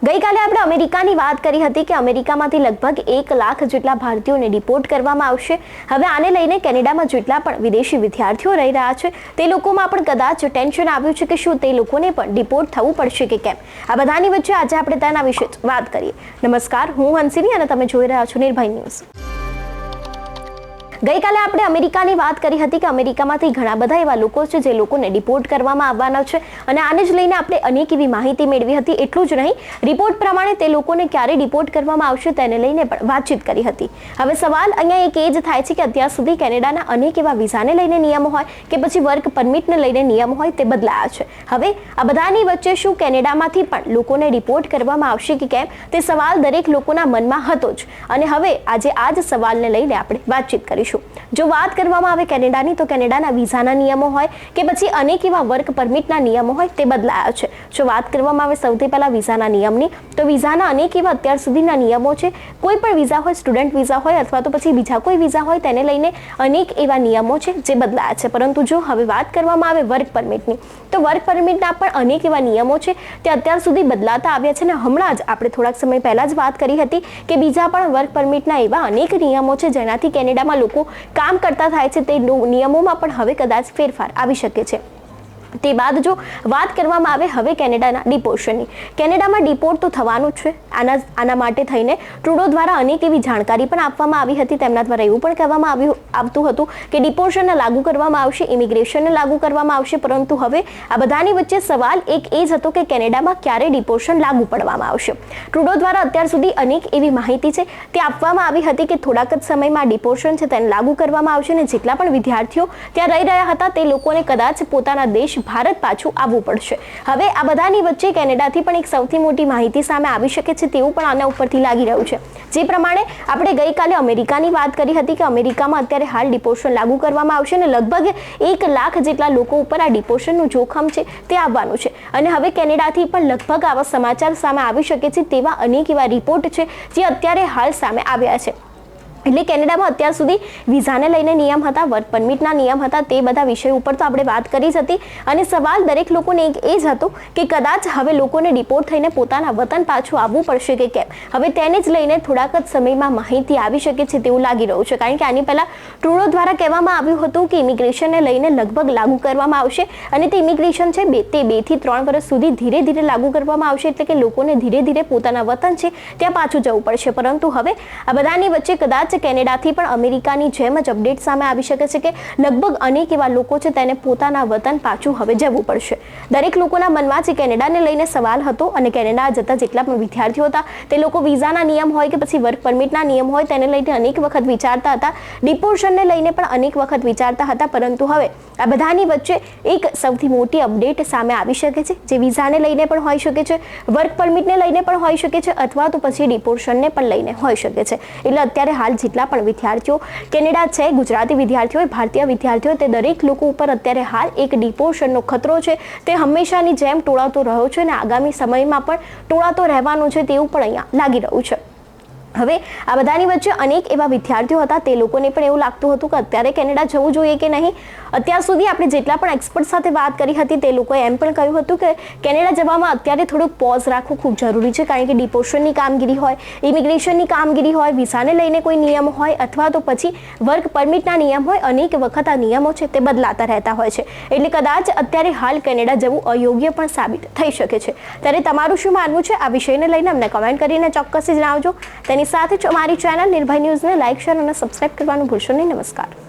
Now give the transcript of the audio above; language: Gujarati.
ગઈકાલે આપણે અમેરિકાની વાત કરી હતી કે અમેરિકામાંથી લગભગ 1 લાખ જેટલા ભારતીયોને ડિપોર્ટ કરવામાં આવશે। હવે આને લઈને કેનેડામાં જેટલા પણ વિદેશી વિદ્યાર્થીઓ રહી રહ્યા છે તે લોકોમાં પણ કદાચ ટેન્શન આવ્યું છે કે શું તે લોકોને પણ ડિપોર્ટ થવું પડશે કે કેમ। આ બધાની વચ્ચે આજે આપણે તેના વિશે વાત કરીએ। નમસ્કાર, હું હંસિની અને તમે જોઈ રહ્યા છો નિર્ભય ન્યૂઝ। ગઈકાલે આપણે અમેરિકાની વાત કરી હતી કે અમેરિકામાંથી ઘણા બધા એવા લોકો છે જે લોકોને ડિપોર્ટ કરવામાં આવવાના છે અને આને જ લઈને આપણે અનેક એવી માહિતી મેળવી હતી। એટલું જ નહીં, રિપોર્ટ પ્રમાણે તે લોકોને ક્યારે ડિપોર્ટ કરવામાં આવશે તેને લઈને પણ વાતચીત કરી હતી। હવે સવાલ અહીંયા એક એ જ થાય છે કે અત્યાર સુધી કેનેડાના અનેક એવા વિઝાને લઈને નિયમો હોય કે પછી વર્ક પરમિટને લઈને નિયમો હોય તે બદલાયા છે। હવે આ બધાની વચ્ચે શું કેનેડામાંથી પણ લોકોને રિપોર્ટ કરવામાં આવશે કે કેમ તે સવાલ દરેક લોકોના મનમાં હતો જ અને હવે આજે આ જ સવાલને લઈને આપણે વાતચીત કરીશું। જો વાત કરવામાં આવે કેનેડાની તો કેનેડાના વિઝાના નિયમો હોય કે પછી અનેક એવા વર્ક પરમિટના નિયમો હોય તે બદલાયા છે। જો વાત કરવામાં આવે સૌથી પહેલા વિઝાના નિયમની તો વિઝાના અનેક એવા અત્યાર સુધીના નિયમો છે। કોઈ પણ વિઝા હોય, સ્ટુડન્ટ વિઝા હોય અથવા તો પછી બીજા કોઈ વિઝા હોય તેને લઈને અનેક એવા નિયમો છે જે બદલાયા છે। પરંતુ જો હવે વાત કરવામાં આવે વર્ક પરમિટની તો વર્ક પરમિટના પણ અનેક એવા નિયમો છે તે અત્યાર સુધી બદલાતા આવ્યા છે અને હમણાં જ આપણે થોડાક સમય પહેલા જ વાત કરી હતી કે બીજા પણ વર્ક પરમિટના એવા અનેક નિયમો છે જેનાથી કેનેડામાં લોકો કામ કરતા થાય છે તે નિયમોમાં પણ હવે કદાચ ફેરફાર આવી શકે છે। તે બાદ જો વાત કરવામાં આવે હવે કેનેડાના ડિપોર્શનની, કેનેડામાં ડિપોર્ટ તો થવાનું જ છે। આના માટે થઈને ટ્રુડો દ્વારા અનેક એવી જાણકારી પણ આપવામાં આવી હતી। તેમના દ્વારા એવું પણ કહેવામાં આવતું હતું કે ડિપોર્શનને લાગુ કરવામાં આવશે, ઇમિગ્રેશનને લાગુ કરવામાં આવશે। પરંતુ હવે આ બધાની વચ્ચે સવાલ એક એ જ હતો કે કેનેડામાં ક્યારે ડિપોર્શન લાગુ પડવામાં આવશે। ટ્રુડો દ્વારા અત્યાર સુધી અનેક એવી માહિતી છે તે આપવામાં આવી હતી કે થોડાક જ સમયમાં ડિપોર્શન છે તેને લાગુ કરવામાં આવશે અને જેટલા પણ વિદ્યાર્થીઓ ત્યાં રહી રહ્યા હતા તે લોકોને કદાચ પોતાના દેશ ભારત પાછું આવવું પડશે। હવે આ બધાની વચ્ચે કેનેડાથી પણ એક સૌથી મોટી માહિતી સામે આવી શકે છે તેવું પણ આના ઉપરથી લાગી રહ્યું છે। જે પ્રમાણે આપણે ગઈકાલે અમેરિકાની વાત કરી હતી કે અમેરિકામાં અત્યારે હાલ ડિપોર્શન લાગુ કરવામાં આવશે અને લગભગ 1 લાખ જેટલા લોકો ઉપર આ ડિપોર્શનનું જોખમ છે તે આવવાનું છે અને હવે કેનેડાથી પણ લગભગ આવા સમાચાર સામે આવી શકે છે તેવા અનેક એવા રિપોર્ટ છે જે અત્યારે હાલ સામે આવ્યા છે। એટલે કેનેડામાં અત્યાર સુધી વિઝાને લઈને નિયમ હતા, વર્ક પરમિટના નિયમ હતા, તે બધા વિષય ઉપર તો આપણે વાત કરી જ હતી અને સવાલ દરેક લોકોને એક એ જ હતો કે કદાચ હવે લોકોને ડિપોર્ટ થઈને પોતાના વતન પાછું આવવું પડશે કે કેમ। હવે તેને જ લઈને થોડાક જ સમયમાં માહિતી આવી શકે છે તેવું લાગી રહ્યું છે કારણ કે આની પહેલા ટ્રુડો દ્વારા કહેવામાં આવ્યું હતું કે ઇમિગ્રેશનને લઈને લગભગ લાગુ કરવામાં આવશે અને તે ઇમિગ્રેશન છે તે 2 થી 3 વર્ષ સુધી ધીરે ધીરે લાગુ કરવામાં આવશે। એટલે કે લોકોને ધીરે ધીરે પોતાના વતન છે ત્યાં પાછું જવું પડશે। પરંતુ હવે આ બધાની વચ્ચે કદાચ કેનેડાથી પણ અમેરિકાની જેમ જ અપડેટ સામે આવી શકે છે કે લગભગ અનેક એવા લોકો છે તેને પોતાના વતન પાછું હવે જવું પડશે। દરેક લોકોના મનમાં જે કેનેડાને લઈને સવાલ હતો અને કેનેડા જતા જેટલા પણ વિદ્યાર્થીઓ હતા તે લોકો વિઝાના નિયમ હોય કે પછી વર્ક પરમિટના નિયમ હોય તેને લઈને અનેક વખત વિચારતા હતા, ડિપોર્શનને લઈને પણ અનેક વખત વિચારતા હતા। પરંતુ હવે આ બધાની વચ્ચે એક સૌથી મોટી અપડેટ સામે આવી શકે છે જે વિઝાને લઈને પણ હોઈ શકે છે, વર્ક પરમિટને લઈને પણ હોઈ શકે છે અથવા તો પછી ડિપોર્શનને પણ લઈને હોઈ શકે છે। એટલે અત્યારે હાલ જેટલા પણ વિદ્યાર્થીઓ કેનેડા છે, ગુજરાતી વિદ્યાર્થીઓ, ભારતીય વિદ્યાર્થીઓ, તે દરેક લોકો ઉપર અત્યારે હાલ એક ડિપોર્શનનો ખતરો છે તે હંમેશાની જેમ ટોળાતો રહ્યો છે અને આગામી સમયમાં પણ ટોળાતો રહેવાનો છે તેવું પણ અહીંયા લાગી રહ્યું છે। હવે આ બધાની વચ્ચે અનેક એવા વિદ્યાર્થીઓ હતા તે લોકોને પણ એવું લાગતું હતું કે અત્યારે કેનેડા જવું જોઈએ કે નહીં। અત્યાર સુધી આપણે જેટલા પણ એક્સપર્ટ સાથે વાત કરી હતી તે લોકોએ એમ પણ કહ્યું હતું કે કેનેડા જવામાં અત્યારે થોડુંક પોઝ રાખવું ખૂબ જરૂરી છે કારણ કે ડિપોર્શનની કામગીરી હોય, ઇમિગ્રેશનની કામગીરી હોય, વિઝાને લઈને કોઈ નિયમ હોય અથવા તો પછી વર્ક પરમિટના નિયમ હોય, અનેક વખત આ નિયમો છે તે બદલાતા રહેતા હોય છે। એટલે કદાચ અત્યારે હાલ કેનેડા જવું અયોગ્ય પણ સાબિત થઈ શકે છે। ત્યારે તમારું શું માનવું છે આ વિષયને લઈને અમને કમેન્ટ કરીને ચોક્કસથી જણાવજો। તેની સાથે જ અમારી ચેનલ નિર્ભય ન્યૂઝને લાઇક, શેર અને સબસ્ક્રાઇબ કરવાનું ભૂલશો નહીં। નમસ્કાર।